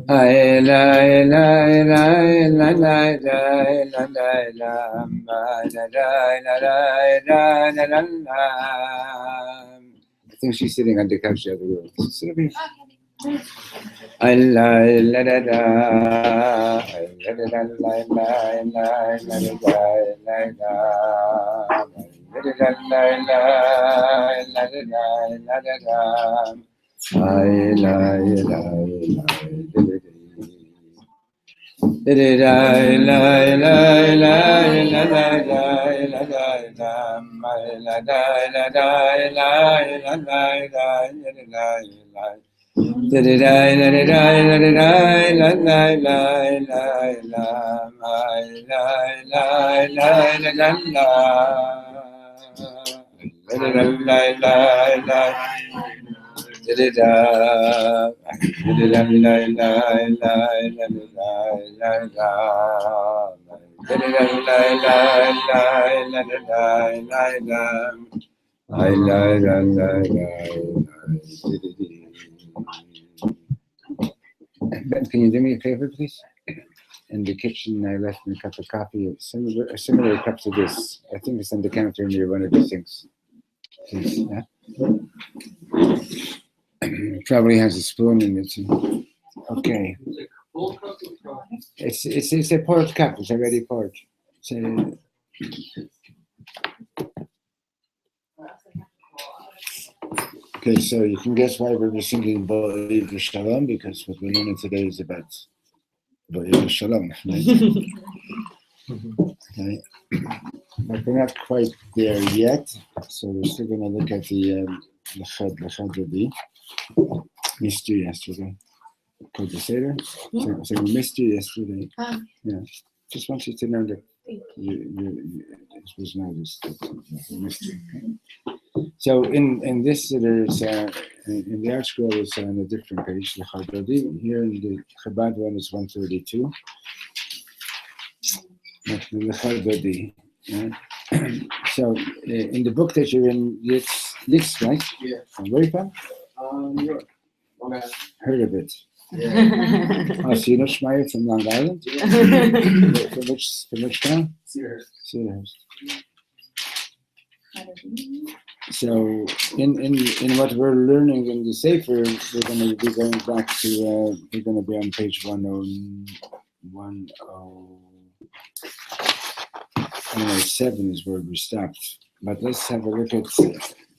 I think she's sitting on the couch the other room. Sit over here. I lie, la da da, I la da da, lie, lie, lie, la da da, lie, da, la da da, lie, lie, la da da, la da da, I lie, lie, lie, da da da, lie, lie, lie, la da da, la da da, I la da, la da, lie, la da da, la da da, da da da da da da da la la la la la la la la la la la Ben, can you do me a favor, please? In the kitchen, I left me a cup of coffee, similar cup to this. I think it's on the counter near one of the sinks. Please, yeah? Probably has a spoon in it. Okay. It's a poured cup. It's already poured. Okay, so you can guess why we're singing Bo'ir Shalom, because what we're learning today is about Bo'ir Shalom, right? Okay. But we're not quite there yet, so we're still going to look at the Chadadi. Missed you yesterday. Called the Seder. So we missed you yesterday. Yeah. Just want you to know that it was noticed that we missed you. Okay? So in this, there's in the art scroll, it's on a different page, the Chadadi. Here in the Chabad one is 132. The Chadadi. So in the book that you're in, it's right? Yeah. From where are you from? New York. Heard of it. Yeah. Oh, so you know Shmaya from Long Island? Yeah. From which town? Cedarhurst. So in what we're learning in the Sefer, we're going to be going back to, we're going to be on page 107 is where we stopped. But let's have a look at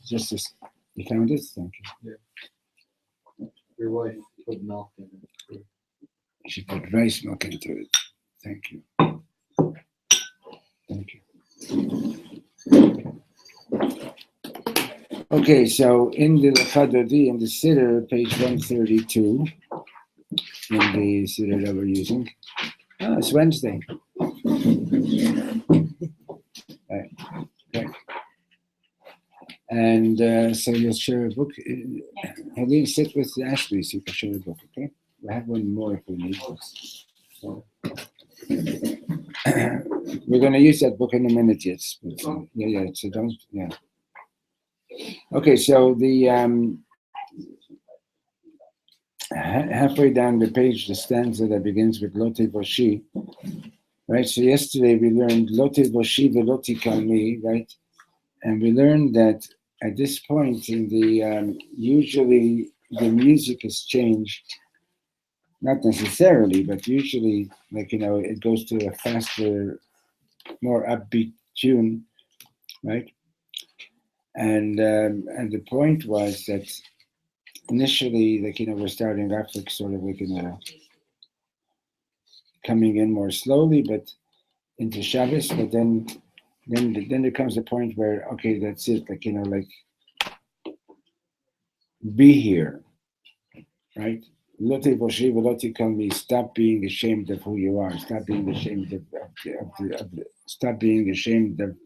just this. You found it? Thank you. Yeah. Your wife put milk in it. She put rice milk into it. Thank you. Thank you. Okay, so in the Chadadi, in the Siddur, page 132, in the Siddur that we're using, it's Wednesday. Right. Okay. And so you'll share a book. Helene, sit with Ashley so you can share a book, okay? We'll have one more if we need this. So, we're going to use that book in a minute, yes. But, yeah, so don't, yeah. Okay, so the halfway down the page, the stanza that begins with Lote Voshi, right? So yesterday we learned Lote Voshi Veloti Kalmi, right? And we learned that at this point in the, usually the music has changed, not necessarily, but usually, like, it goes to a faster, more upbeat tune, right? And the point was that initially, like, we're starting off like sort of like coming in more slowly, but into Shabbos, but then there comes a point where, okay, that's it, like, like be here, right? Loti Boshi Veloti Kalmi, stop being ashamed of who you are. Stop being ashamed stop being ashamed of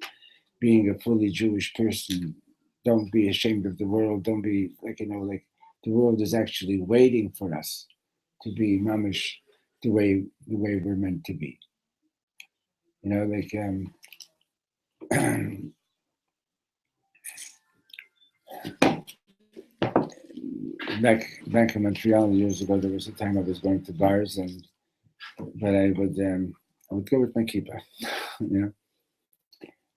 being a fully Jewish person. Don't be ashamed of the world. Don't be like the world is actually waiting for us to be mamish the way we're meant to be. Back in Montreal years ago, there was a time I was going to bars, but I would go with my kippah,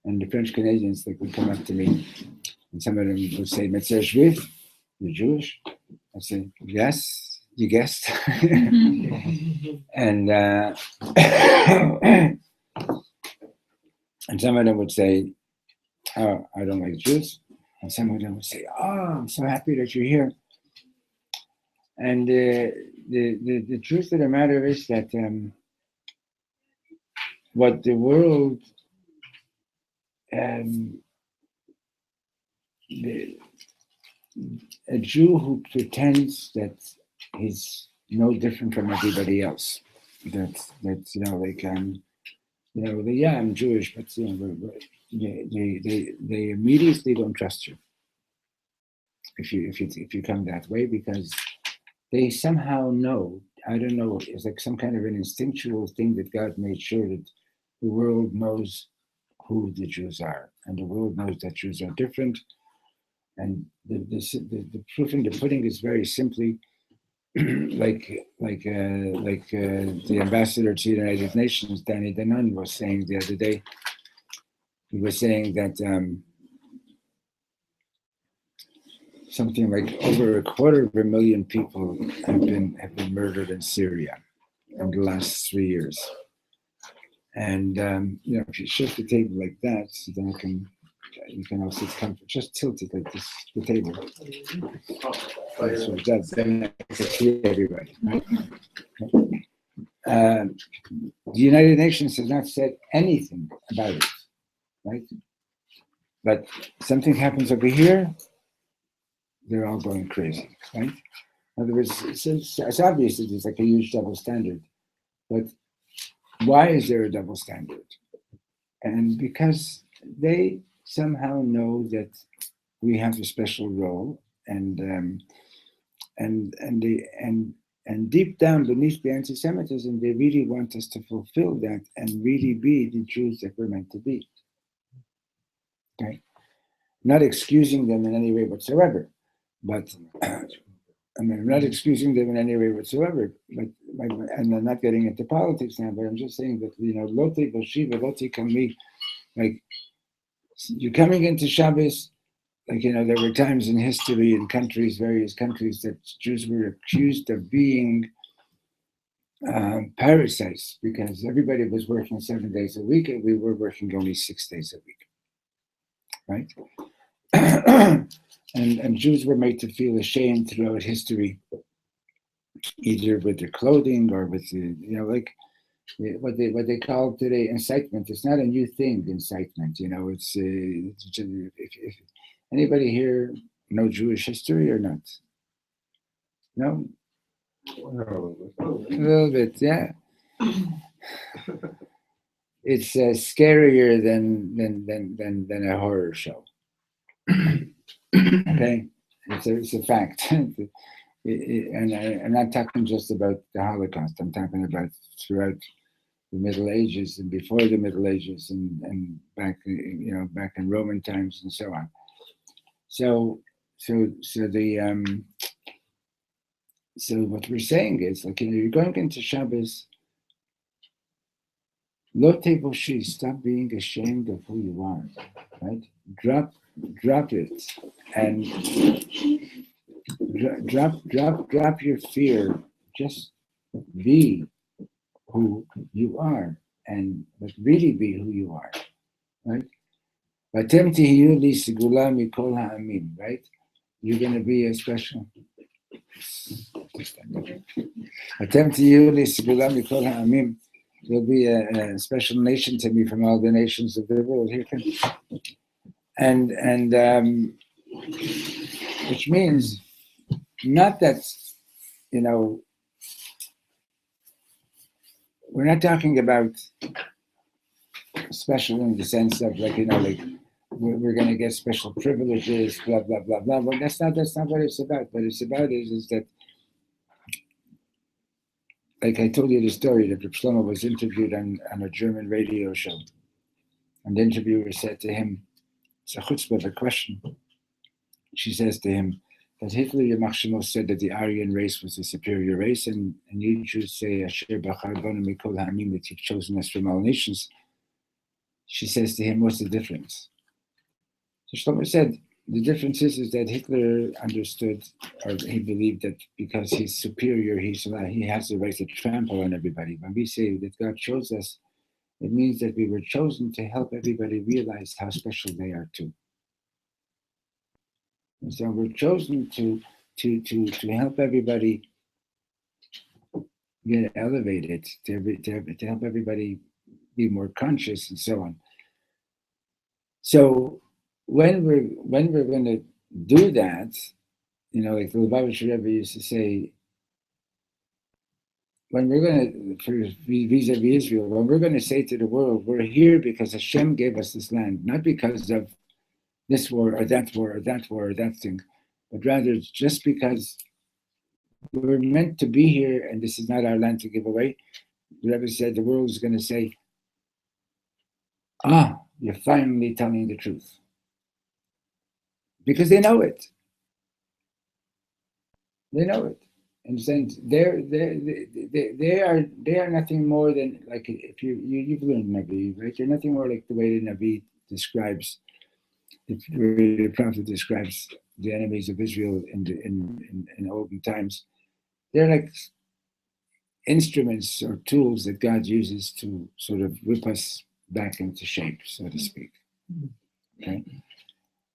and the French Canadians would come up to me, and some of them would say, "Metzer Juif, you're Jewish?" I say, "Yes, you guessed," and and some of them would say, "Oh, I don't like Jews," and some of them would say, "Oh, I'm so happy that you're here." And the truth of the matter is that what the world, a Jew who pretends that he's no different from everybody else, that's yeah, I'm Jewish, but they immediately don't trust you if you come that way, because they somehow know, I don't know, it's like some kind of an instinctual thing that God made sure that the world knows who the Jews are, and the world knows that Jews are different. And the proof in the pudding is very simply like the ambassador to the United Nations, Danny Danon, was saying the other day. He was saying that something like over 250,000 people have been murdered in Syria in the last 3 years. And if you shift the table like that, so then you can also just tilt it like this, the table. So that's then I can see everybody. Right? The United Nations has not said anything about it, right? But something happens over here, they're all going crazy, right? In other words, it's obvious that there's like a huge double standard, but why is there a double standard? And because they somehow know that we have a special role, and deep down beneath the anti-Semitism, they really want us to fulfill that and really be the Jews that we're meant to be. Okay, not excusing them in any way whatsoever, but I'm not excusing them in any way whatsoever. And I'm not getting into politics now, but I'm just saying that Lote Boshiva, Lote Kami, like you're coming into Shabbos. Like, there were times in history in various countries, that Jews were accused of being parasites because everybody was working 7 days a week and we were working only 6 days a week, right? and Jews were made to feel ashamed throughout history, either with their clothing or with what they call today incitement. It's not a new thing, incitement. It's if anybody here know Jewish history or not? No? A little bit, yeah. It's scarier than a horror show. Okay, it's a fact. And I'm not talking just about the Holocaust. I'm talking about throughout the Middle Ages and before the Middle Ages and back in Roman times and so on. So what we're saying is, like, you're going into Shabbos. Lote Boshi, stop being ashamed of who you are, right? Drop it, and drop your fear. Just be who you are, but really be who you are, right? Vatem tihiyu li segula mikol ha'amim, right? You're going to be a special. Vatem tihiyu li segula mikol ha'amim. There'll be a special nation to me from all the nations of the world. Here, and which means not that, we're not talking about special in the sense of like, we're going to get special privileges, blah, blah, blah, blah. Well, that's not what it's about. What it's about is that, like I told you the story that Reb Shlomo was interviewed on a German radio show. And the interviewer said to him, it's a chutzpah of a question. She says to him that Hitler Yamach Shemo said that the Aryan race was the superior race, and you should say, Asher b'char banu mikol ha'amim, that you've chosen us from all nations. She says to him, what's the difference? So Shlomo said, the difference is that Hitler understood, or he believed that because he's superior, he has the right to trample on everybody. When we say that God chose us, it means that we were chosen to help everybody realize how special they are too. And so we're chosen to help everybody get elevated, to help everybody be more conscious and so on. So when we're going to do that, like the Lubavitcher Rebbe used to say, when we're going to, vis-a-vis Israel, when we're going to say to the world, we're here because Hashem gave us this land, not because of this war or that war or that war or that thing, but rather just because we're meant to be here and this is not our land to give away. The Rebbe said the world is going to say, you're finally telling the truth. Because they know it. They know it. In a sense, they are nothing more than, like, if you've learned Nabi, right? You're nothing more like the way the Nabi describes, the prophet describes the enemies of Israel in olden times. They're like instruments or tools that God uses to sort of whip us back into shape, so to speak. Okay,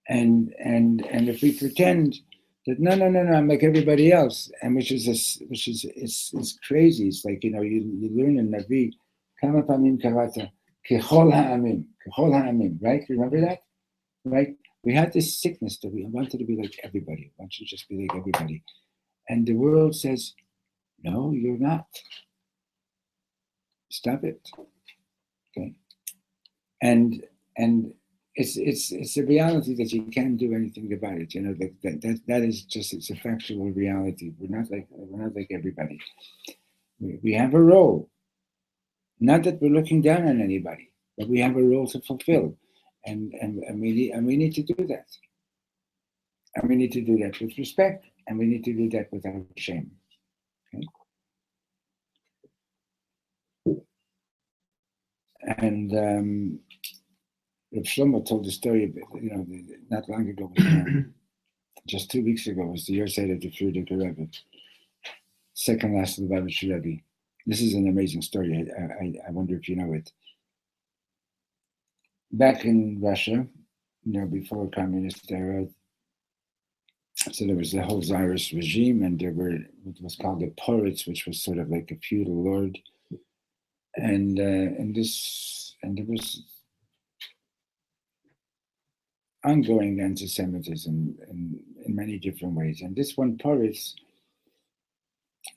and if we pretend that no, I'm like everybody else, and which is it's crazy. It's like you learn in Navi, kama pamim karata kechol ha'amim, right? You remember that, right? We had this sickness that we wanted to be like everybody. We wanted to just be like everybody, and the world says, no, you're not. Stop it. Okay, and it's a reality that you can't do anything about it. That is just, it's a factual reality. We're not like everybody. We have a role. Not that we're looking down on anybody, but we have a role to fulfill, and we need to do that. And we need to do that with respect, and we need to do that without shame. Okay? And Reb Shlomo told the story, not long ago, just 2 weeks ago, was the Yahrzeit of the Frierdiker Rebbe, second last of the Lubavitcher Rebbe. This is an amazing story. I wonder if you know it. Back in Russia, before communist era, so there was the whole Tsarist regime, and there were what was called the Porits, which was sort of like a feudal lord, and there was ongoing anti-Semitism in many different ways. And this one Poritz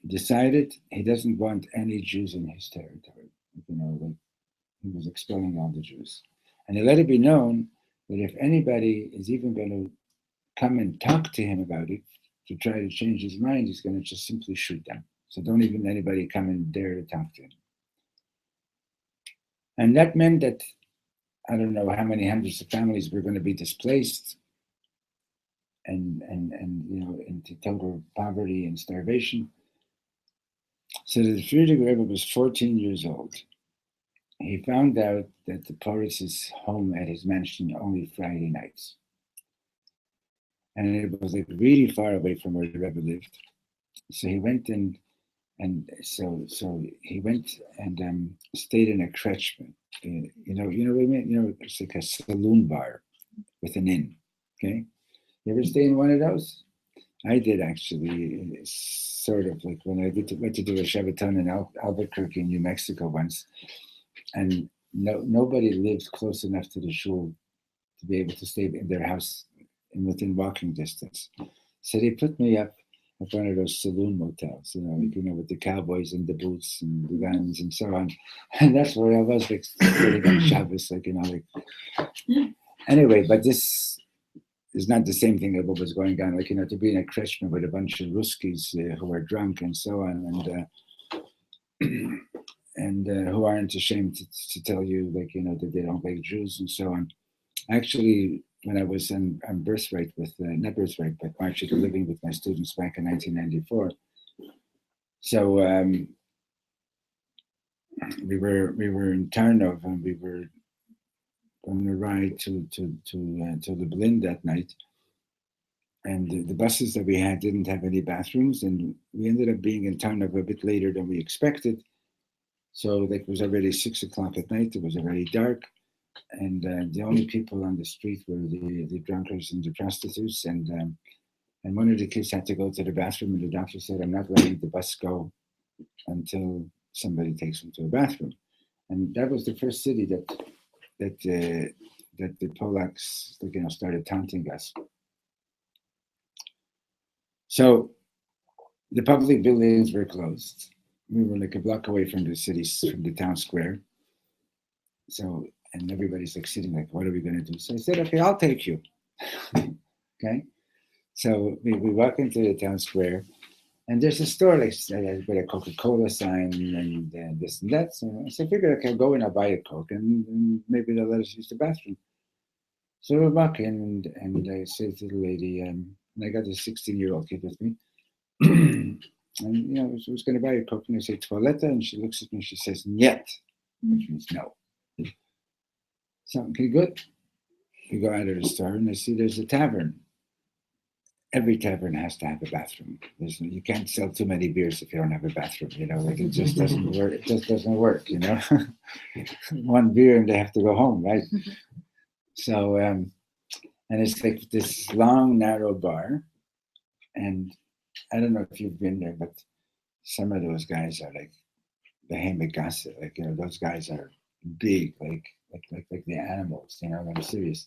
decided he doesn't want any Jews in his territory. Like he was expelling all the Jews. And he let it be known that if anybody is even going to come and talk to him about it, to try to change his mind, he's going to just simply shoot them. So don't even anybody come and dare to talk to him. And that meant that I don't know how many hundreds of families were going to be displaced and into total poverty and starvation. So the Frierdiker Rebbe was 14 years old. He found out that the Poritz is home at his mansion only Friday nights. And it was like really far away from where the Rebbe lived. So he went so he went and stayed in a kretschmer. You know what I mean? It's like a saloon bar with an inn. Okay, you ever stay in one of those? I did actually, sort of like when I went to do a Shabbaton in Albuquerque, New Mexico once, and nobody lived close enough to the shul to be able to stay in their house and within walking distance. So they put me up like one of those saloon motels, with the cowboys and the boots and the guns and so on. And that's where I was, like, sitting on Shabbos, Anyway, but this is not the same thing that what was going on, to be in a krishma with a bunch of Ruskies who were drunk and so on, and who aren't ashamed to tell you, that they don't like Jews and so on. Actually, when I was on Birthright not Birthright, but March of the Living with my students back in 1994, so we were in Tarnov, and we were on a ride to Lublin that night, and the buses that we had didn't have any bathrooms, and we ended up being in Tarnov a bit later than we expected. So it was already 6:00 at night. It was already dark, and the only people on the street were the drunkards and the prostitutes, and one of the kids had to go to the bathroom, and the doctor said, "I'm not letting the bus go until somebody takes him to a bathroom." And that was the first city that the Polacks, started taunting us. So the public buildings were closed. We were like a block away from the town square. So, and everybody's like sitting like, what are we going to do? So I said, okay, I'll take you. Okay. So we walk into the town square, and there's a store like with a Coca-Cola sign and this and that. So I figured, okay, I'll go in, I'll buy a Coke, and maybe they'll let us use the bathroom. So we walk in, and I say to the lady, and I got a 16-year-old kid with me, and I was going to buy a Coke, and I say toiletta, and she looks at me, and she says "Niet," which means no. So, okay, good. We go out of the store, and I see there's a tavern. Every tavern has to have a bathroom. You can't sell too many beers if you don't have a bathroom. It just doesn't work. It just doesn't work. One beer and they have to go home, right? So, and it's like this long, narrow bar, and I don't know if you've been there, but some of those guys are like the Hemegasa, those guys are big, like the animals. I'm serious.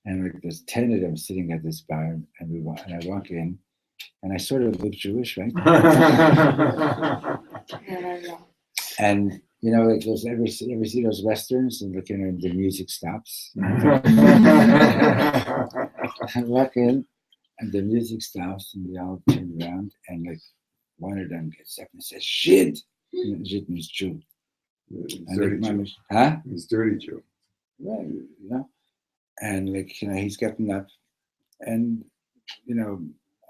And like there's 10 of them sitting at this bar, and I walk in, and I sort of look Jewish, right? And like those ever see those westerns, and and the music stops. I walk in, and the music stops, and they all turn around, and like one of them gets up and says, "Shit!" Shit means Jew. It's dirty Jew. Huh? It's dirty Jew. Right, and he's getting up, and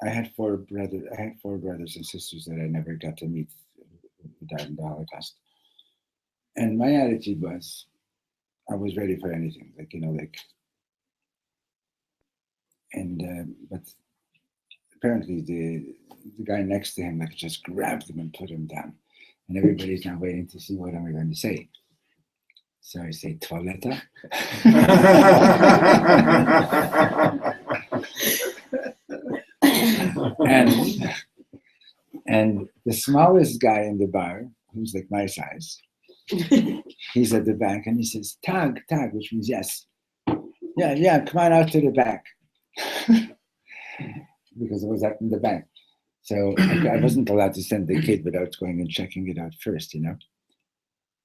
I had four brothers and sisters that I never got to meet who died in the Holocaust. And my attitude was, I was ready for anything, but apparently the guy next to him just grabbed him and put him down, and everybody's now waiting to see what am I going to say. So I say toiletta. and the smallest guy in the bar, who's like my size, he's at the back, and he says, "Tag, which means yes. Yeah, come on out to the back." Because it was up in the back. So I wasn't allowed to send the kid without going and checking it out first,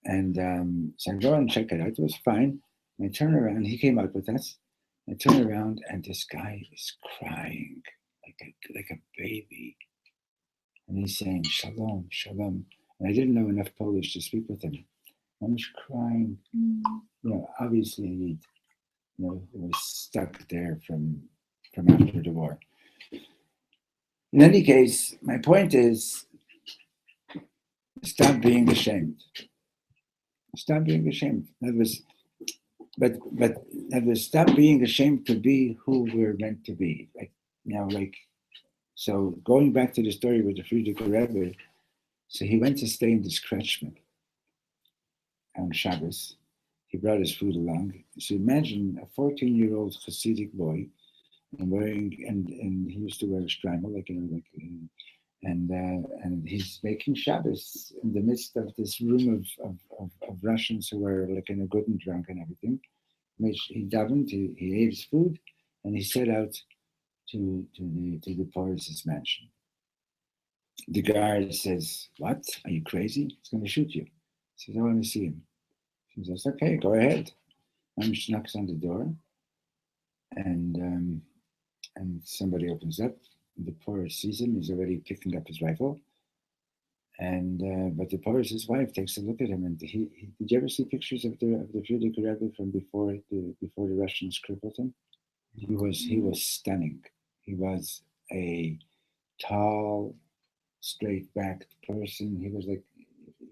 And so I go and check it out. It was fine. And I turn around. He came out with us. I turn around, and this guy is crying like a baby. And he's saying, "Shalom, shalom." And I didn't know enough Polish to speak with him. I was crying. Obviously he was stuck there from after the war. In any case, my point is, stop being ashamed. Stop being ashamed. That was, stop being ashamed to be who we're meant to be. So going back to the story with the Frierdiker Rebbe, so he went to stay in this Kretschmer on Shabbos. He brought his food along. So imagine a 14-year-old Hasidic boy, and he used to wear a strimal, and he's making Shabbos in the midst of this room of Russians who were good and drunk and everything. He davened, he ate his food, and he set out to the Porus's mansion. The guard says, "What? Are you crazy? He's going to shoot you." He says, "I want to see him." She says, "Okay, go ahead." She knocks on the door, and somebody opens up. The Porus sees him. He's already picking up his rifle. And but the Porus's wife takes a look at him, and he did you ever see pictures of the Frierdiker Rebbe from before the Russians crippled him? He was stunning. He was a tall, straight-backed person. He was like,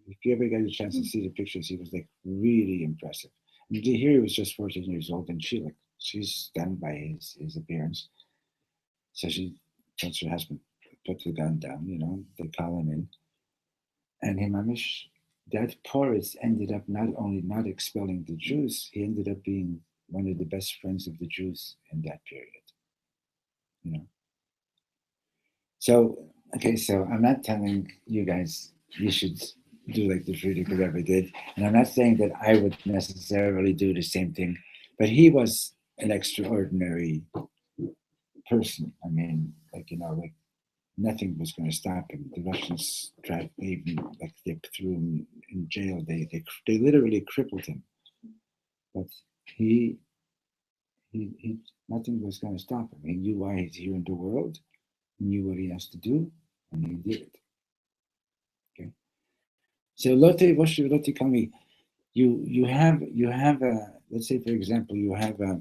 if you ever get a chance to see the pictures, he was like really impressive. And here he was just 14 years old, and she's stunned by his appearance. So she tells her husband, put the gun down. They call him in, and Himamish, that Porus ended up not only not expelling the Jews, he ended up being one of the best friends of the Jews in that period. So, okay, so I'm not telling you guys you should do like the Frierdiker Rebbe did, and I'm not saying that I would necessarily do the same thing, but he was an extraordinary person. I mean, like nothing was going to stop him. The Russians tried, they threw him in jail. They literally crippled him, but he nothing was going to stop him. He knew why he's here in the world. He knew what he has to do, and he did it. Okay. So Lotte Voshi Lotte Kami, you have a, let's say for example, you have a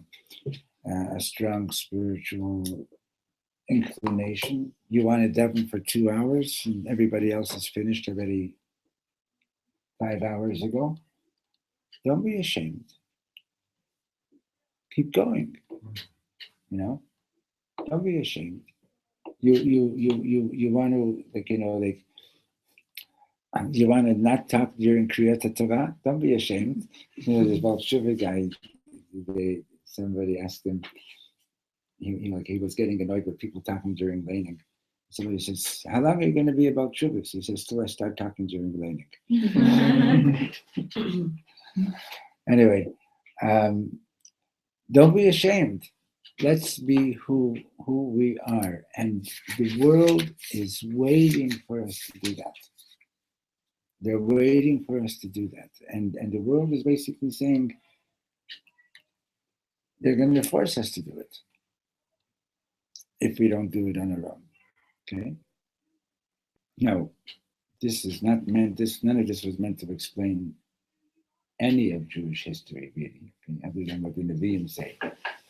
strong spiritual inclination. You want to daven for 2 hours, and everybody else is finished already 5 hours ago. Don't be ashamed. Keep going. Don't be ashamed. You want to you want to not talk during Kriyat Torah? Don't be ashamed. There's Baal Shuvah guy. Somebody asked him. He was getting annoyed with people talking during Leining. Somebody says, "How long are you going to be about Shuvah?" He says, "Till I start talking during Leining." Anyway, don't be ashamed. Let's be who we are, and the world is waiting for us to do that. They're waiting for us to do that, and the world is basically saying they're going to force us to do it if we don't do it on our own. Okay. No, this is not meant. None of this was meant to explain any of Jewish history, really, other than what the Nevi'im say.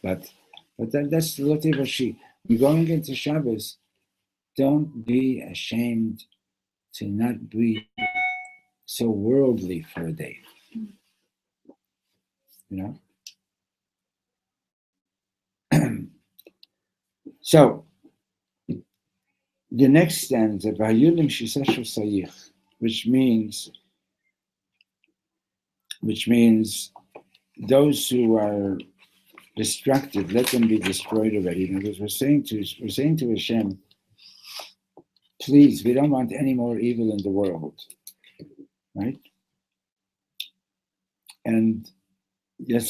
But that's the Lotte Voshi. We're going into Shabbos. Don't be ashamed to not be so worldly for a day. So the next stanza, Vayulim Shiseshu Sayich, which means those who are distracted, let them be destroyed already. In other words, we're saying to Hashem, please, we don't want any more evil in the world, right? And God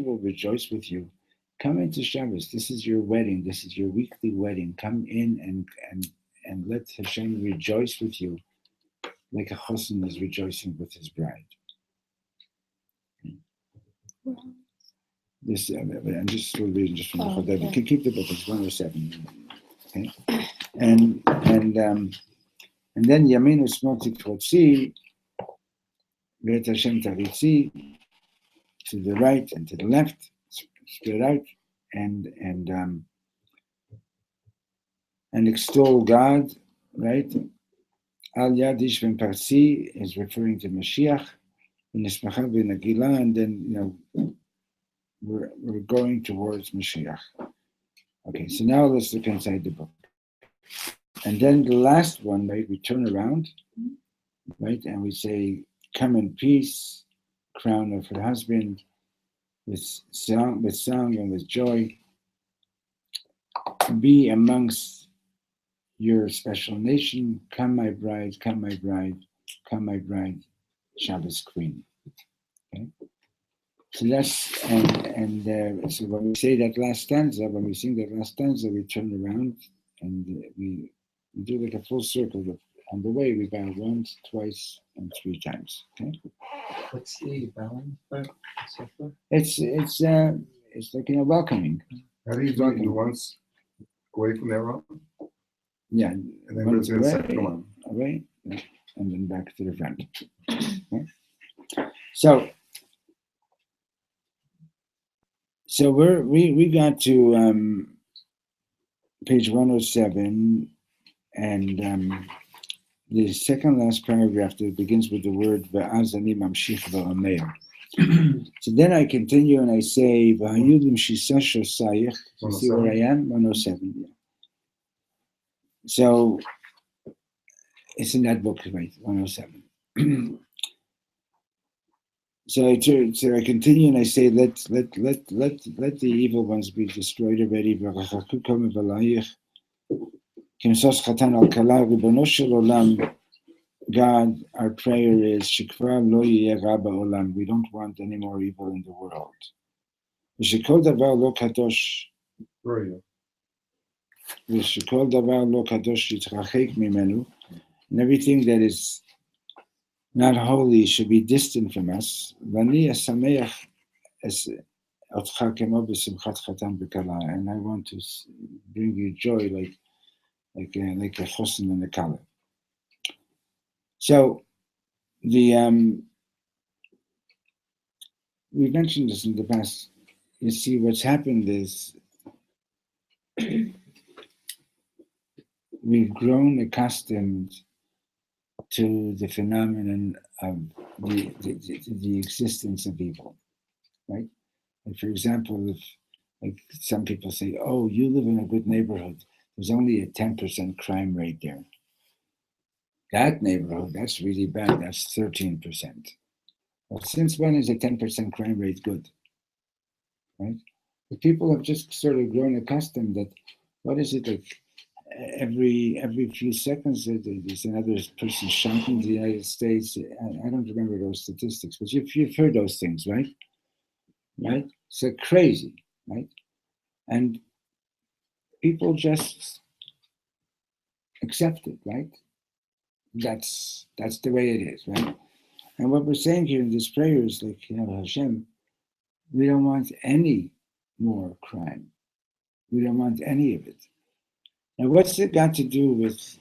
will rejoice with you. Come into Shabbos. This is your wedding. This is your weekly wedding. Come in and let Hashem rejoice with you, like a chosin is rejoicing with his bride. This I'm just reading just from the Chodev. You can keep the book. It's 107. Okay, and then Yamin Usmol Tikrotzi, Vet Hashem Taritzi, to the right and to the left, spread out, and extol God, right? Al Yad Ish Ben Parsi is referring to Mashiach, and then we're going towards Mashiach. Okay, so now let's look inside the book. And then the last one, right, we turn around, right, and we say, come in peace, crown of her husband, with song and with joy. Be amongst your special nation. Come, my bride, come, my bride, come, my bride, Shabbos queen. Okay? So that's so when we say that last stanza, when we sing that last stanza, we turn around and we do like a full circle. On the way, we bow once, twice, and 3 times. Okay. What's the bowing part? It's like welcoming. How do you do it? You once away from their arm, Yeah, and then one go to the away, second one. away, and then back to the front. Okay. So we got to page 107, and the second last paragraph that begins with the word "Ve'az ani mamshich va'omer." So then I continue and I say, "V'hayudim shisasho sayich." You see where I am? 107. Yeah. So it's in that book, right? 107. So I continue and I say, let the evil ones be destroyed already. God, our prayer is, Shikra lo yeh ra ba'olam. We don't want any more evil in the world. V'shekol davar lo kadosh. V'shekol davar lo kadosh yitrachek mimenu. And everything that is not holy should be distant from us. V'ani asameach es otcha kemo b'simchat chatan b'kala. And I want to bring you joy like a chosin and a kala. So we mentioned this in the past. You see, what's happened is we've grown accustomed to the phenomenon of the existence of evil, right? Like for example, if like some people say, "Oh, you live in a good neighborhood. There's only a 10% crime rate there. That neighborhood, that's really bad. That's 13%. Well, since when is a 10% crime rate good, right? The people have just sort of grown accustomed that what is it like every few seconds there's another person shot in the United States. I don't remember those statistics, but you've heard those things, right? Right? So crazy, right? And people just accept it, right? That's the way it is, right? And what we're saying here in this prayer is like, Hashem, we don't want any more crime. We don't want any of it. Now, what's it got to do with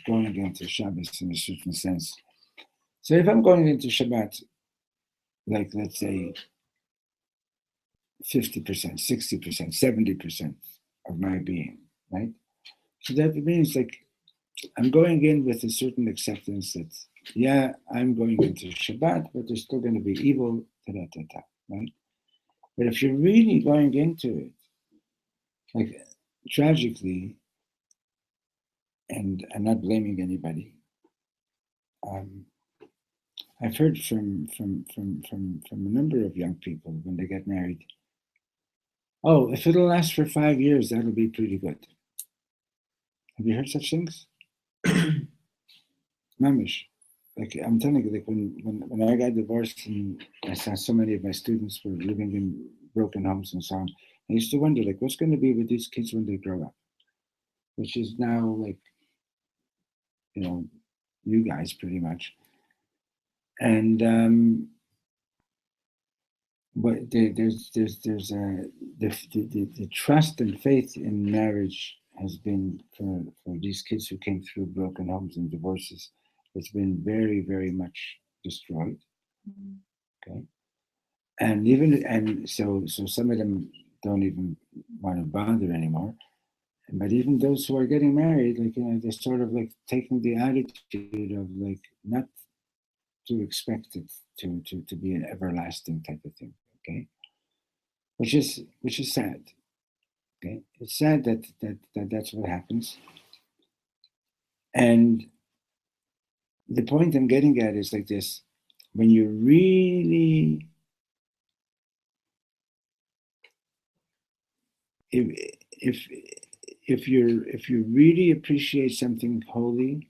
going into Shabbos in a certain sense? So if I'm going into Shabbat, like let's say 50%, 60%, 70% of my being, right? So that means like I'm going in with a certain acceptance that, yeah, I'm going into Shabbat, but there's still going to be evil, right? But if you're really going into it, like tragically, and I'm not blaming anybody, I've heard from a number of young people when they get married, oh, if it'll last for 5 years, that'll be pretty good. Have you heard such things? Mamish. Like I'm telling you, like when I got divorced and I saw so many of my students were living in broken homes and so on, I used to wonder like what's going to be with these kids when they grow up, which is now like, you guys pretty much. And but there's the trust and faith in marriage has been for these kids who came through broken homes and divorces. It's been very, very much destroyed. Okay, and so some of them don't even want to bother anymore. But even those who are getting married, like they're sort of like taking the attitude of like not to expect it to be an everlasting type of thing. Okay, which is sad. Okay, it's sad that's what happens. And the point I'm getting at is like this: when you really, if you really appreciate something holy,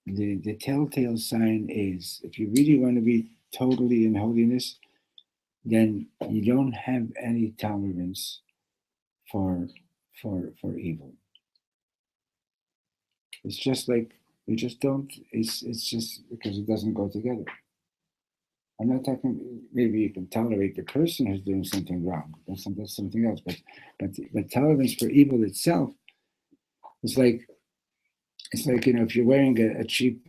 the telltale sign is if you really want to be totally in holiness, then you don't have any tolerance for evil. It's just like you just don't. It's just because it doesn't go together. I'm not talking. Maybe you can tolerate the person who's doing something wrong. That's something else. But tolerance for evil itself is like if you're wearing a cheap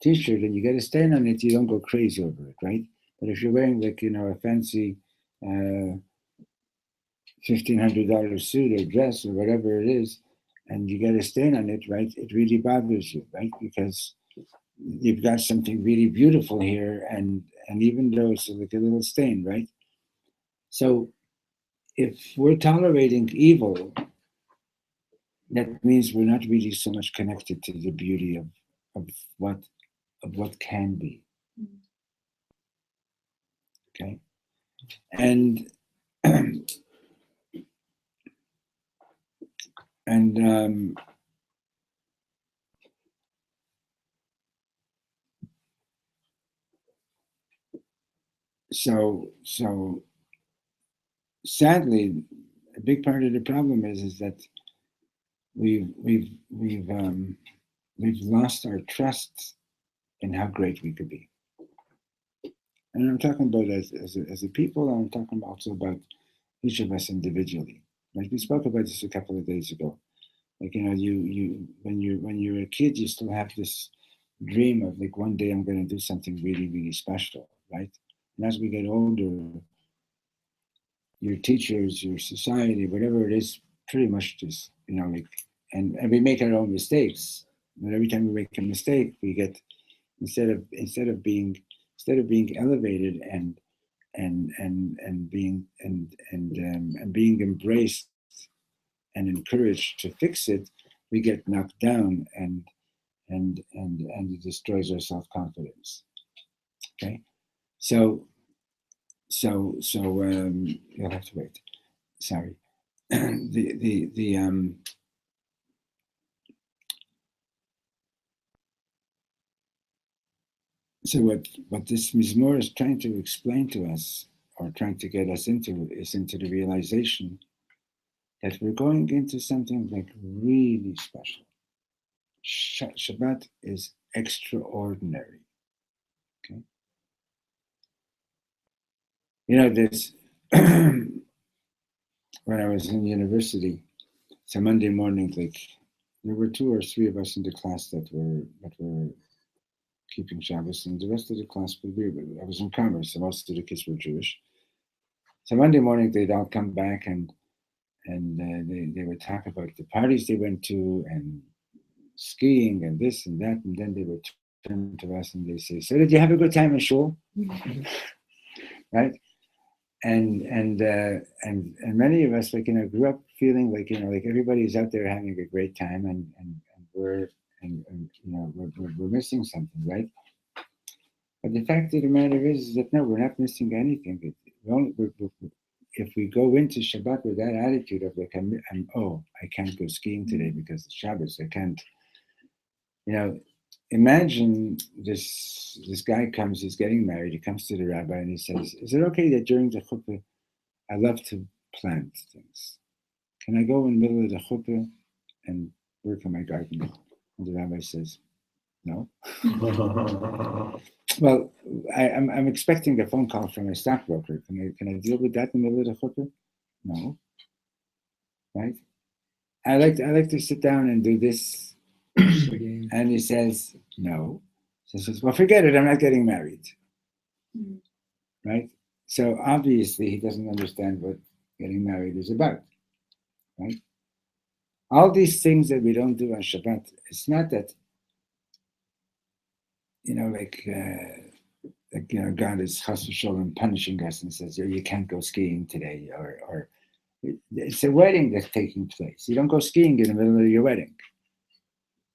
T-shirt and you get a stain on it, you don't go crazy over it, right? But if you're wearing a fancy $1,500 suit or dress or whatever it is, and you get a stain on it, right? It really bothers you, right? Because you've got something really beautiful here, and even though it's like a little stain, right? So if we're tolerating evil, that means we're not really so much connected to the beauty of what can be. Okay, and and so sadly, a big part of the problem is that we've lost our trust in how great we could be. And I'm talking about as a people, and I'm talking also about each of us individually. Like we spoke about this a couple of days ago. Like you when you're a kid, you still have this dream of like one day I'm going to do something really really special, right? And as we get older, your teachers, your society, whatever it is, pretty much just like, and we make our own mistakes. But every time we make a mistake, we get instead of being elevated and being and being embraced and encouraged to fix it, we get knocked down and it destroys our self confidence. Okay, so you'll have to wait. Sorry. the So what this Mizmor is trying to explain to us, or trying to get us into, is into the realization that we're going into something like really special. Shabbat is extraordinary. Okay, this when I was in university, so Monday morning, like there were 2 or 3 of us in the class that were keeping Shabbos, and the rest of the class I was in commerce, so most of the kids were Jewish. So Monday morning they'd all come back and they would talk about the parties they went to and skiing and this and that, and then they would turn to us and they say, "So did you have a good time in shul?" Right? And many of us grew up feeling like everybody's out there having a great time and we're we're missing something, right? But the fact of the matter is that no, we're not missing anything. If we go into Shabbat with that attitude of like, I can't go skiing today because it's Shabbos, I can't. Imagine this guy comes, he's getting married, he comes to the rabbi and he says, "Is it okay that during the chuppah, I love to plant things? Can I go in the middle of the chuppah and work on my garden?" And the rabbi says, "No." Well, I'm expecting a phone call from a stockbroker. Can I deal with that in the middle of the chuppah? No, right? I like to sit down and do this, and he says no. So he says, "Well, forget it. I'm not getting married." Right? So obviously he doesn't understand what getting married is about. Right? All these things that we don't do on Shabbat, it's not that God is chas v'sholem punishing us and says, "You can't go skiing today," or it's a wedding that's taking place. You don't go skiing in the middle of your wedding,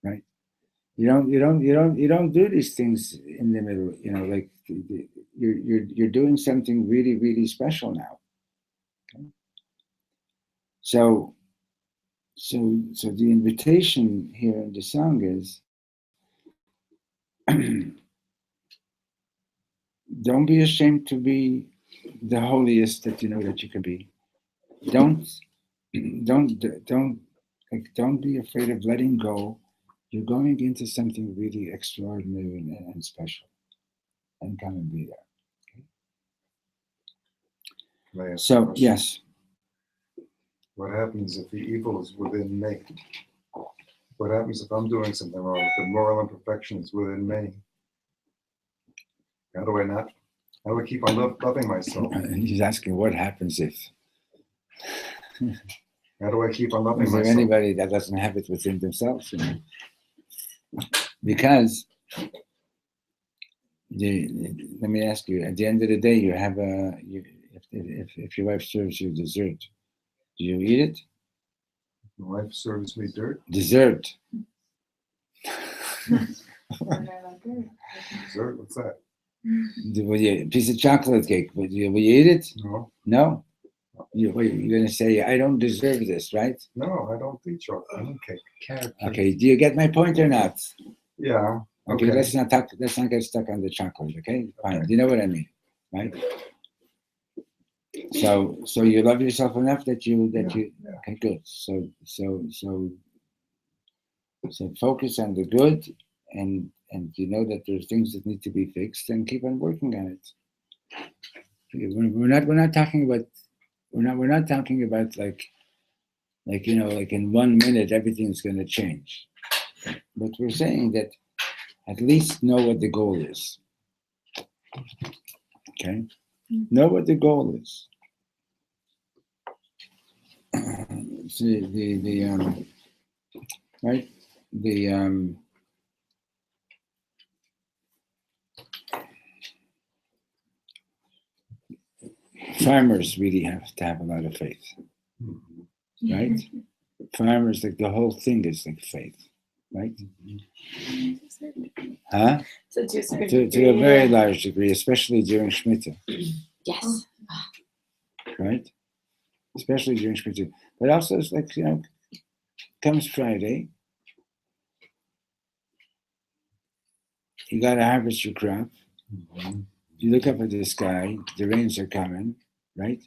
right? You don't do these things in the middle. You're doing something really really special now. Okay? So the invitation here in the song is don't be ashamed to be the holiest that you know that you can be. Don't don't be afraid of letting go. You're going into something really extraordinary and special, and come and be there. Can I ask a So question? yes, What happens if the evil is within me? What happens if I'm doing something wrong? If the moral imperfection is within me? How do I not? How do I keep on loving myself? he's asking what happens if. How do I keep on loving Is there myself? anybody that doesn't have it within themselves? You know? Because let me ask you: at the end of the day, you have if your wife serves you dessert, do you eat it? My wife serves me dirt. Dessert. Dessert? What's that? A piece of chocolate cake. Will you eat it? No. No. You're going to say, I don't deserve this, right? No, I don't eat chocolate. I don't cake. Carrot cake. Okay. Do you get my point or not? Yeah. Okay. Let's not get stuck on the chocolate. Okay. Fine. Okay. Do you know what I mean? Right. So you love yourself enough that you. Yeah. Okay. Good. So focus on the good, and you know that there's things that need to be fixed, and keep on working on it. We're not talking about like in 1 minute everything's going to change, but we're saying that at least know what the goal is. Okay, know what the goal is. See the right the farmers really have to have a lot of faith, right? Farmers, like the whole thing is like faith, right? Huh? So to a certain To degree, a very large degree, especially during Shemitah, yes. right? Especially during Shemitah. But also, it's like, comes Friday, you got to harvest your crop. You look up at the sky, the rains are coming, right?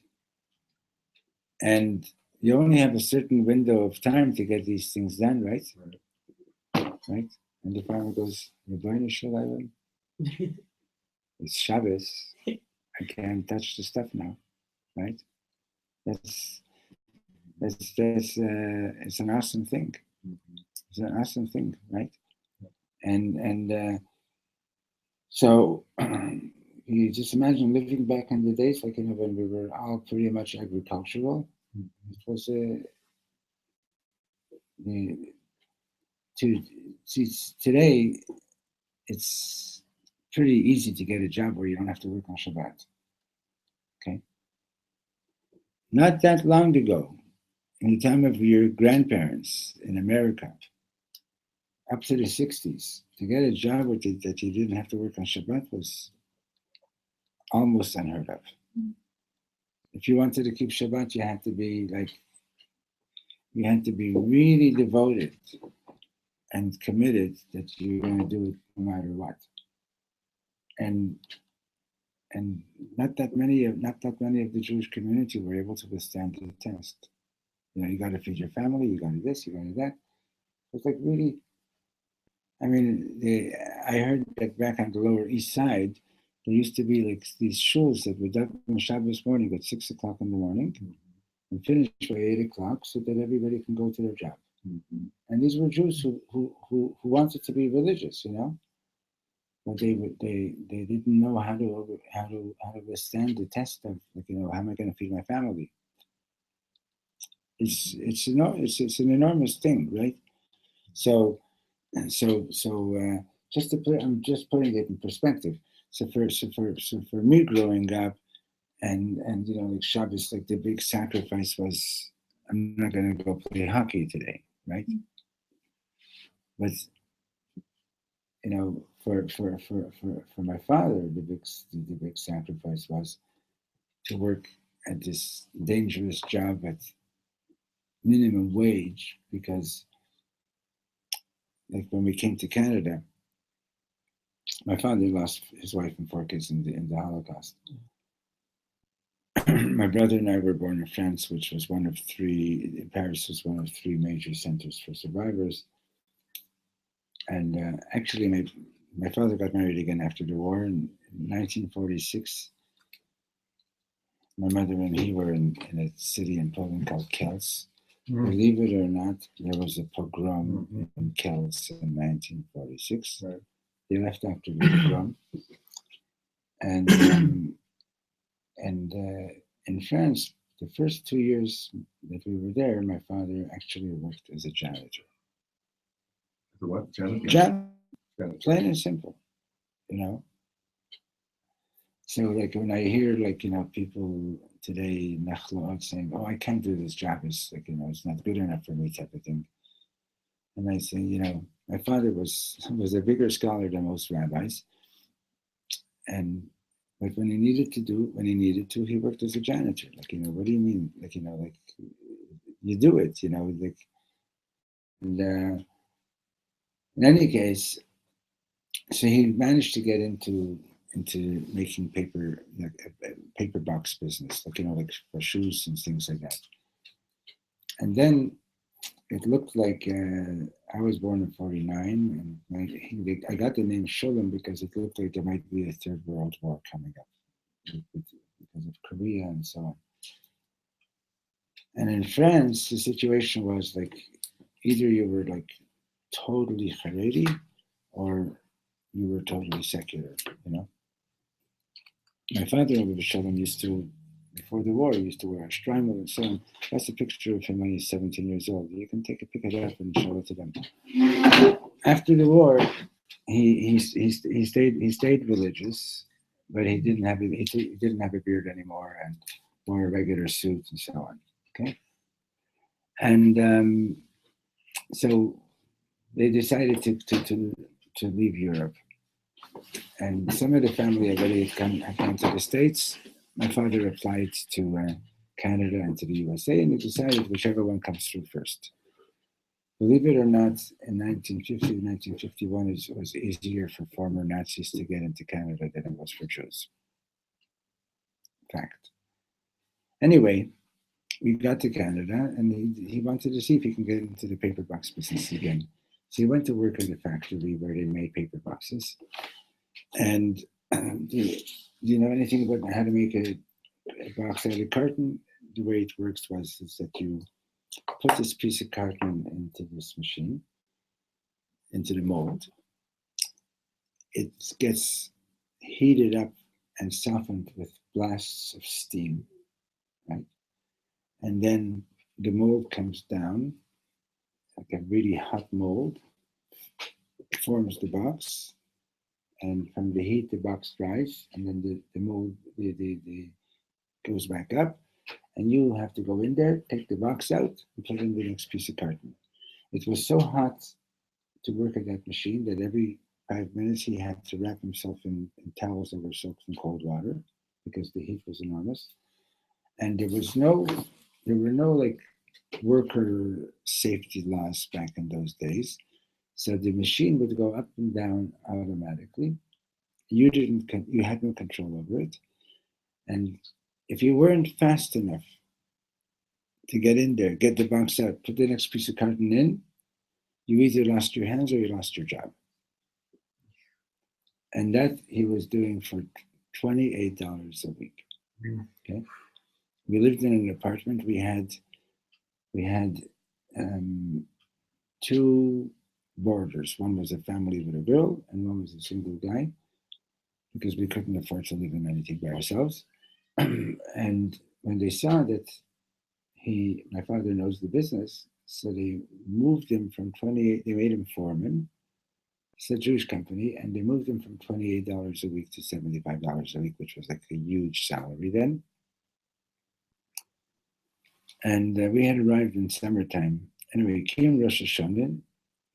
And you only have a certain window of time to get these things done, right? Right? And the farmer goes, Rabbeinu Shalom, it's Shabbos. I can't touch the stuff now, right? That's it's an awesome thing. It's an awesome thing, right? And so you just imagine living back in the days like when we were all pretty much agricultural. It was today it's pretty easy to get a job where you don't have to work on Shabbat. Okay, not that long ago, in the time of your grandparents in America, up to the 60s, to get a job with it that you didn't have to work on Shabbat was almost unheard of. If you wanted to keep Shabbat, you had to be really devoted and committed that you're going to do it no matter what. And not that many of the Jewish community were able to withstand the test. You got to feed your family, you got to do this, you got to do that. It's like really. I mean, I heard that back on the Lower East Side, there used to be like these shuls that would open on Shabbos morning at 6 o'clock in the morning and finish by 8 o'clock so that everybody can go to their job. And these were Jews who wanted to be religious, but they didn't know how to withstand the test of how am I going to feed my family? It's an enormous thing, right? So just to put, I'm just putting it in perspective. So for me growing up, and like Shabbos, like the big sacrifice was, I'm not going to go play hockey today, right? But for my father, the big sacrifice was to work at this dangerous job at minimum wage, because like when we came to Canada, My father lost his wife and 4 kids in the Holocaust. My brother and I were born in France, which was one of three. Paris was one of three major centers for survivors. And actually, my father got married again after the war in 1946. My mother and he were in a city in Poland called Kielce. Believe it or not, there was a pogrom in Kielce in 1946. Right. They left after the pogrom. And in France, the first 2 years that we were there, my father actually worked as a janitor. The what? Janitor? Janitor, plain and simple, you know. So like when I hear like, you know, people today nachlaot saying, "Oh, I can't do this job. It's like, you know, it's not good enough for me," type of thing. And I say, you know, my father was a bigger scholar than most rabbis, and but when he needed to, he worked as a janitor. Like, you know, what do you mean? Like, you know, like you do it, you know, like. And in any case, so he managed to get into making paper, like a paper box business, like, you know, like for shoes and things like that. And then it looked like I was born in '49, and I got the name Sholem because it looked like there might be a third world war coming up because of Korea and so on. And in France, the situation was like either you were like totally Haredi or you were totally secular, you know. My father, Reb Shlomo, used to, before the war, he used to wear a shtreimel and so on. That's a picture of him when he's 17 years old. You can take a pic of that and show it to them. After the war, he stayed religious, but he didn't have a beard anymore and wore a regular suit and so on. Okay, and so they decided to leave Europe. And some of the family already had come to the States. My father applied to Canada and to the USA, and they decided whichever one comes through first. Believe it or not, in 1950, 1951, it was easier for former Nazis to get into Canada than it was for Jews. Fact. Anyway, we got to Canada, and he wanted to see if he can get into the paper box business again. So he went to work at a factory where they made paper boxes. And do you know anything about how to make a box out of carton? The way it works is that you put this piece of carton into this machine, into the mold. It gets heated up and softened with blasts of steam, right? And then the mold comes down, like a really hot mold, forms the box, and from the heat the box dries, and then the mold the goes back up, and you have to go in there, take the box out, and put in the next piece of carton. It was so hot to work at that machine that every 5 minutes he had to wrap himself in towels that were soaked in cold water because the heat was enormous. And there were no like worker safety laws back in those days. So the machine would go up and down automatically. You had no control over it. And if you weren't fast enough to get in there, get the box out, put the next piece of carton in, you either lost your hands or you lost your job. And that he was doing for $28 a week. Okay, we lived in an apartment. We had two boarders. One was a family with a girl, and one was a single guy, because we couldn't afford to live in anything by ourselves. And when they saw that my father knows the business, so they moved him from 28. They made him foreman. It's a Jewish company, and they moved him from $28 a week to $75 a week, which was like a huge salary then. And we had arrived in summertime. Anyway, came Rosh Hashanah,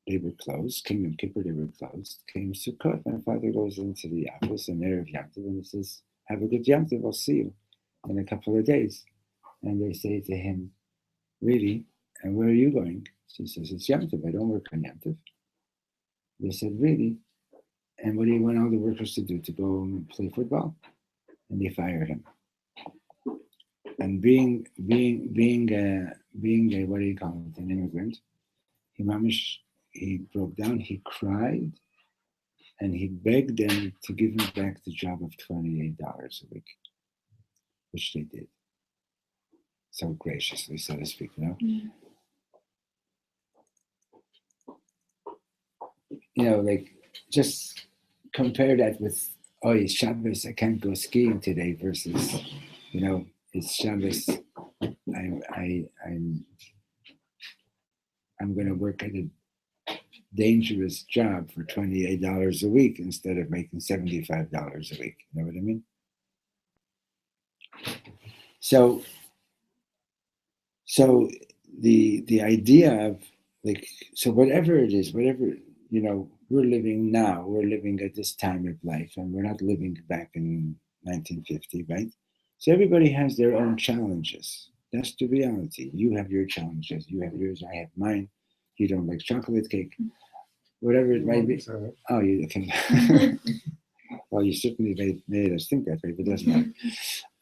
they were closed. Came Yom Kippur, they were closed. Came Sukkot, my father goes into the office and Erev Yom Tov, and he says, "Have a good Yom Tov, I'll see you in a couple of days." And they say to him, "Really? And where are you going?" He says, "It's Yom Tov, I don't work on Yom Tov." They said, "Really?" And what do you want all the workers to do? To go and play football? And they fired him. And being a what do you call it, an immigrant, he broke down, he cried, and he begged them to give him back the job of $28 a week, which they did. So graciously, so to speak, you know? You know, like, just compare that with, oh, it's Shabbos, I can't go skiing today, versus, you know, it's Shabbos, I'm going to work at a dangerous job for $28 a week instead of making $75 a week. You know what I mean? So the idea of, like, so whatever it is, whatever, you know, we're living at this time of life, and we're not living back in 1950, right? So everybody has their own challenges. That's the reality. You have your challenges. You have yours. I have mine. You don't like chocolate cake. Whatever it might be. Oh, you can. Well, you certainly made us think that way, but it doesn't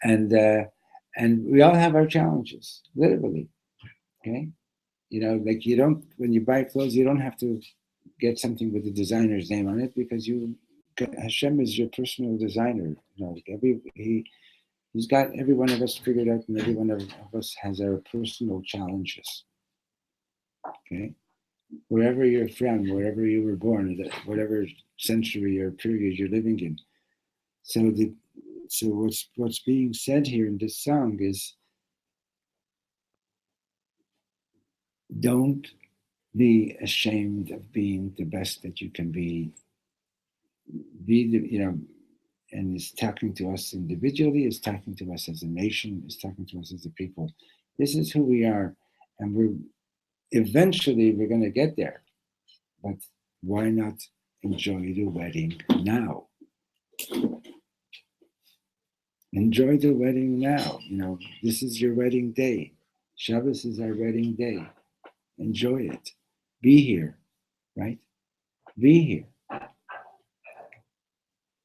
matter. And we all have our challenges, literally. Okay, you know, like, you don't, when you buy clothes, you don't have to get something with the designer's name on it, because Hashem is your personal designer. You know, he's got every one of us figured out, and every one of us has our personal challenges. Okay. Wherever you're from, wherever you were born, whatever century or period you're living in. So what's being said here in this song is, don't be ashamed of being the best that you can be. Be the, you know, and it's talking to us individually, it's talking to us as a nation, it's talking to us as a people. This is who we are, and we're going to get there. But why not enjoy the wedding now? Enjoy the wedding now. You know, this is your wedding day. Shabbos is our wedding day. Enjoy it. Be here, right? Be here.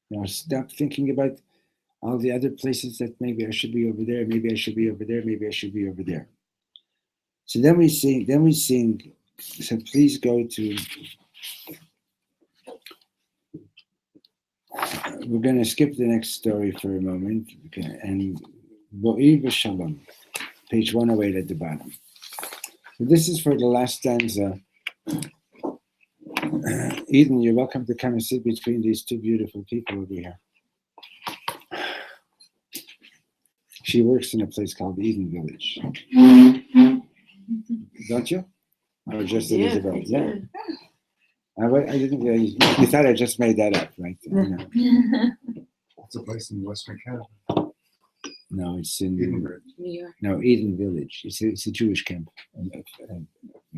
You know, stop thinking about all the other places that maybe I should be over there, maybe I should be over there, maybe I should be over there. So then we sing, so please go to, we're going to skip the next story for a moment, and Bo'ir v'Shalom, page 108 at the bottom. So this is for the last stanza. Eden, you're welcome to come and sit between these two beautiful people over here. She works in a place called Eden Village. Don't you? Or just Elizabeth? Yeah. I didn't. You thought I just made that up, right? No. It's a place in Western Canada. No, it's in Edinburgh. New York. No, Eden Village. It's a Jewish camp, an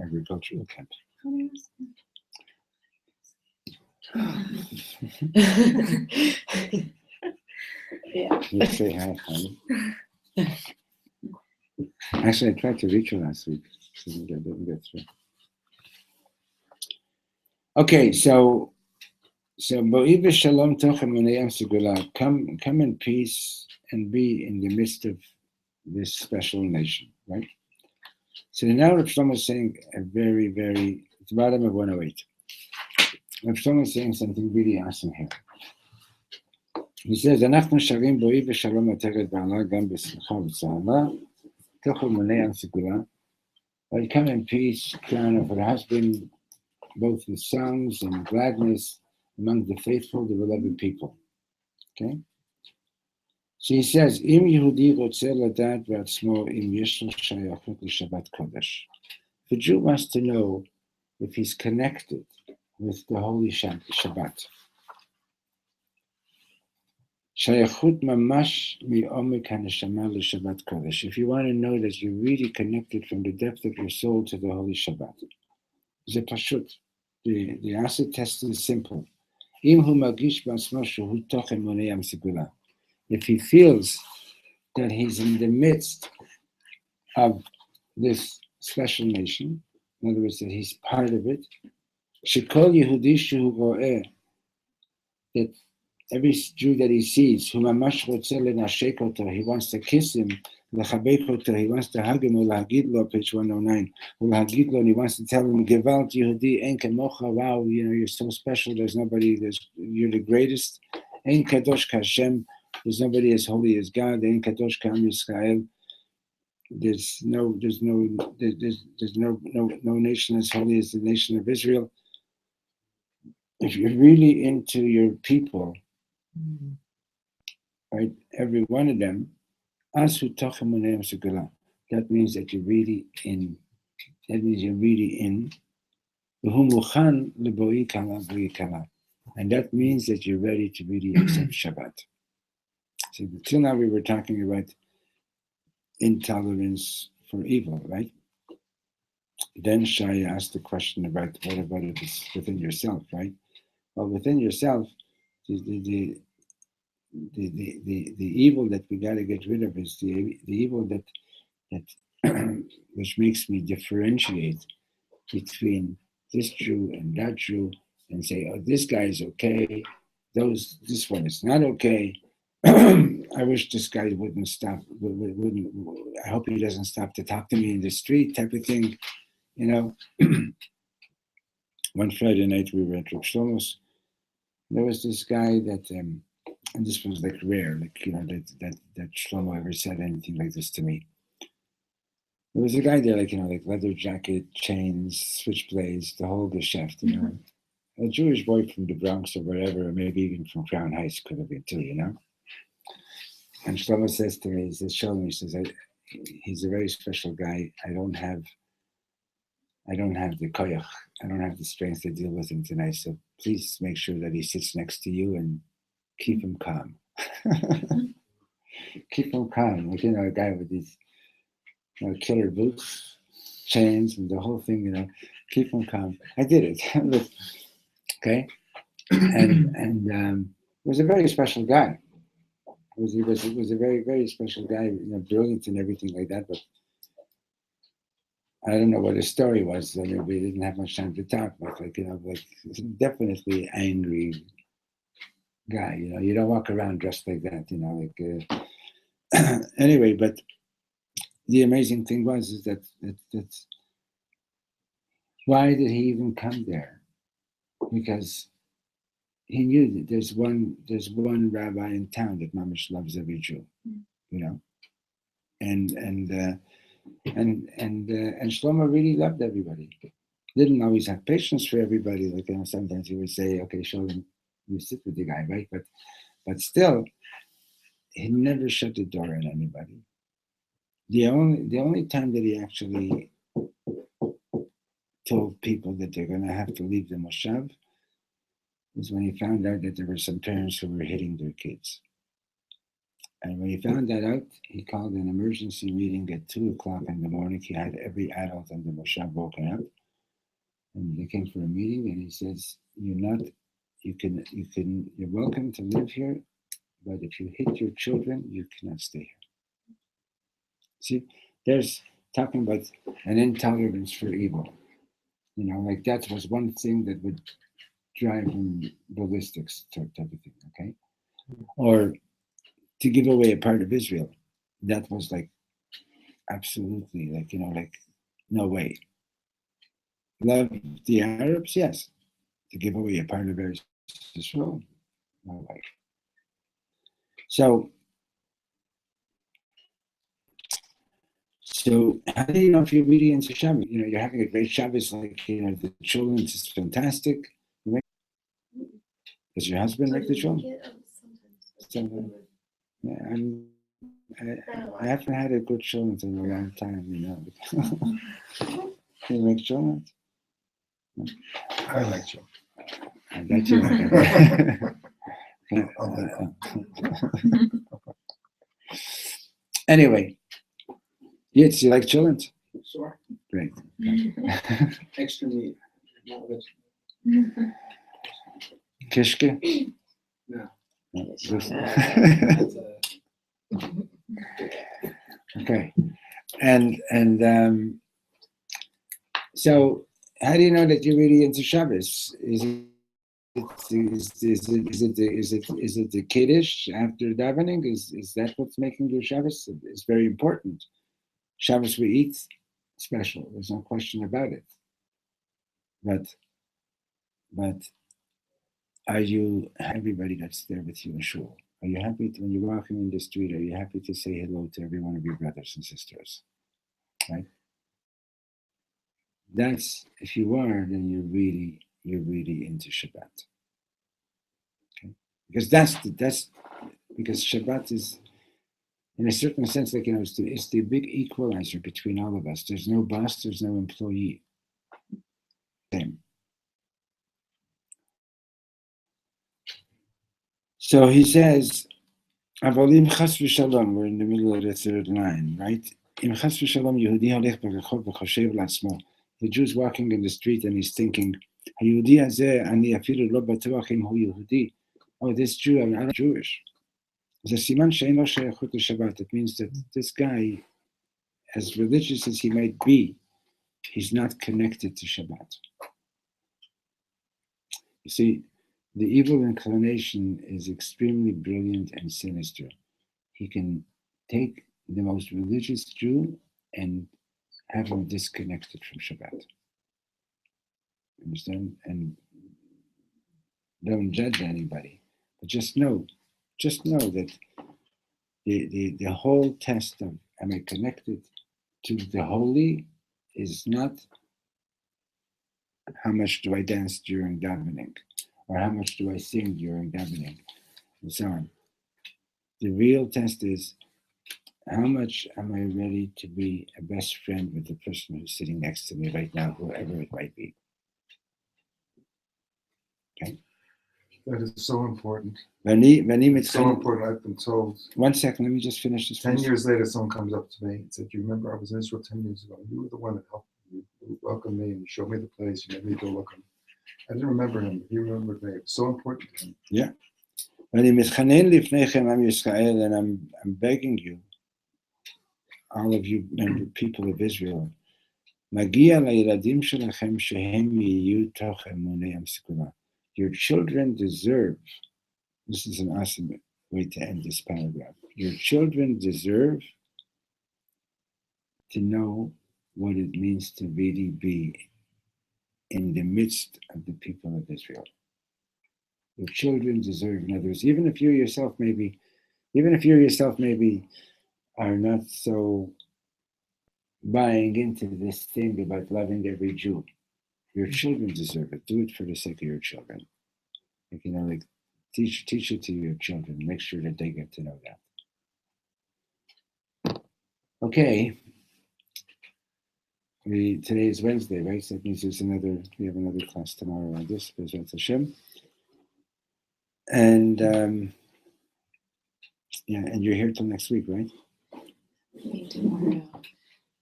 agricultural camp. Yeah. You say hi, honey. Actually, I tried to reach her last week. She didn't get through. Okay, so Bo'ir v'Shalom tochem unayam segulah. Come in peace and be in the midst of this special nation, right? So now Reb Shlomo is saying a very, very, it's the bottom of 108. Reb Shlomo is saying something really awesome here. He says, אנחנו שרים בואי ושלום עטרת בעלה גם בשמחה ובצהלה, תוכל מונע סגולה. But come in peace, crown of her husband, both with songs and gladness among the faithful, the beloved people. Okay? So he says, אם יהודי רוצה לדעת בעצמו אם יש לו שייכות לשבת קודש. The Jew wants to know if he's connected with the holy Shabbat. Shayachut mamash mi'omek haneshama l'Shabbat kodesh. If you want to know that you're really connected from the depth of your soul to the holy Shabbat, זה פשוט. The acid test is simple. אם הוא מרגיש בעצמו שהוא תוך אמוני המסגולה. If he feels that he's in the midst of this special nation, in other words, that he's part of it, שכל יהודי שהוא רואה that every Jew that he sees, he wants to kiss him, he wants to hug him, page 109, and he wants to tell him, Gewalt Yehudi, Ein Kamocha, wow, you're so special, you're the greatest. Ein Kadosh Hashem, there's nobody as holy as God. Ein Kadosh Kam Yisrael. There's no nation as holy as the nation of Israel. If you're really into your people, right, every one of them, that means that you're really in. That means you're really in. And that means that you're ready to really accept Shabbat. So till now we were talking about intolerance for evil, right? Then Shai asked the question about what about it is within yourself, right? Well, within yourself, the evil that we got to get rid of is the evil that which makes me differentiate between this Jew and that Jew and say, oh, this guy is okay, this one is not okay. I wish this guy wouldn't stop. I hope he doesn't stop to talk to me in the street, type of thing. One Friday night we were at Reb Shlomo's. There was this guy that, and this was like rare, that Shlomo ever said anything like this to me. There was a guy there, like leather jacket, chains, switchblades, the whole geschäft, A Jewish boy from the Bronx or wherever, or maybe even from Crown Heights could have been too, And Shlomo says to me, he says, he's a very special guy. I don't have the koyach. I don't have the strength to deal with him tonight. So please make sure that he sits next to you and keep him calm. Keep him calm. A guy with these killer boots, chains, and the whole thing, keep him calm. I did it. Okay? And it was a very special guy. It was a very, very special guy, brilliant and everything like that, but I don't know what his story was. I mean, we didn't have much time to talk, but definitely angry guy. You don't walk around dressed like that. Anyway, but the amazing thing is that why did he even come there? Because he knew that there's one rabbi in town that mamish loves every Jew, and Shlomo really loved everybody. Didn't always have patience for everybody. Sometimes he would say, "Okay, show them, you sit with the guy, right?" But still, he never shut the door on anybody. The only time that he actually told people that they're going to have to leave the moshav is when he found out that there were some parents who were hitting their kids. And when he found that out, he called an emergency meeting at 2:00 in the morning. He had every adult on the moshav woken up, and they came for a meeting. And he says, "You're welcome to live here, but if you hit your children, you cannot stay here." See, there's talking about an intolerance for evil. That was one thing that would drive him ballistics type of thing. Okay, or to give away a part of Israel, that was absolutely no way. Love the Arabs, yes. To give away a part of Israel, no way. So how do you know if you're really into Shabbos? You're having a great Shabbos, the children is fantastic. Does your husband like the children? Sometimes. Yeah, I haven't had a good children in a long time, Can you make children? I like you. I bet you like it. Anyway, yes, you like children? Sure. Great. Extra meat. Kishke? No. Okay. And so how do you know that you're really into Shabbos? Is the Kiddush after davening? Is that what's making your Shabbos? It's very important. Shabbos we eat special. There's no question about it. But are you, everybody that's there with you in shul, are you happy when you're walking in the street, are you happy to say hello to every one of your brothers and sisters? Right? That's, if you are, then you're really into Shabbat. Okay? Because because Shabbat is, in a certain sense, like, it's the big equalizer between all of us. There's no boss, there's no employee. Same. So he says, Avolim chas v'shalom, we're in the middle of the third line, right? Im chas v'shalom Yehudi halech b'rechov v'choshev l'asmo. The Jew's walking in the street and he's thinking, Yehudi hazeh ani afilu lo batuach im hu Yehudi. Oh, this Jew, I'm not Jewish. It means that this guy, as religious as he might be, he's not connected to Shabbat. You see, the evil inclination is extremely brilliant and sinister. He can take the most religious Jew and have him disconnected from Shabbat. Understand? And don't judge anybody, but just know that the whole test of am I connected to the holy is not how much do I dance during davening or how much do I sing during davening and so on. The real test is how much am I ready to be a best friend with the person who's sitting next to me right now, whoever it might be. Okay? That is so important. It's so important. I've been told. 1 second, let me just finish this. 10 years later, someone comes up to me and said, "You remember I was in Israel 10 years ago? You were the one that helped me. You welcomed me and you showed me the place. You made me go look him." I didn't remember him, but he remembered me. It was so important to him. Yeah. And I'm begging you, all of you people of Israel, your children deserve, this is an awesome way to end this paragraph, your children deserve to know what it means to really be in the midst of the people of Israel. Your children deserve, in other words, even if you yourself maybe are not so buying into this thing about loving every Jew, your children deserve it. Do it for the sake of your children. Like, teach it to your children. Make sure that they get to know that. Okay. Today is Wednesday, right? So that means we have another class tomorrow on this, B'ezrat Hashem. And and you're here till next week, right?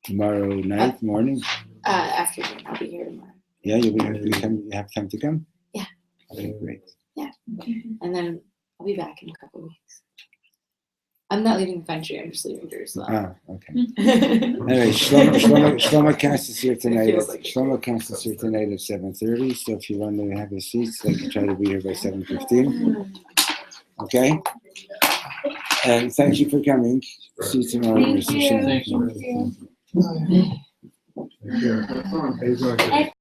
Tomorrow night, morning? Afternoon, I'll be here tomorrow. Yeah, you'll be here. You have time to come? Yeah. Okay, great. Yeah. And then I'll be back in a couple of weeks. I'm not leaving the country, I'm just leaving Jerusalem. Okay. Anyway, Shlomo Cast is here tonight. Shlomo Cast is here tonight at 7:30. So if you want to have a seat, so you can try to be here by 7:15. Okay? And thank you for coming. See you tomorrow. Thank you. Take care. How you doing?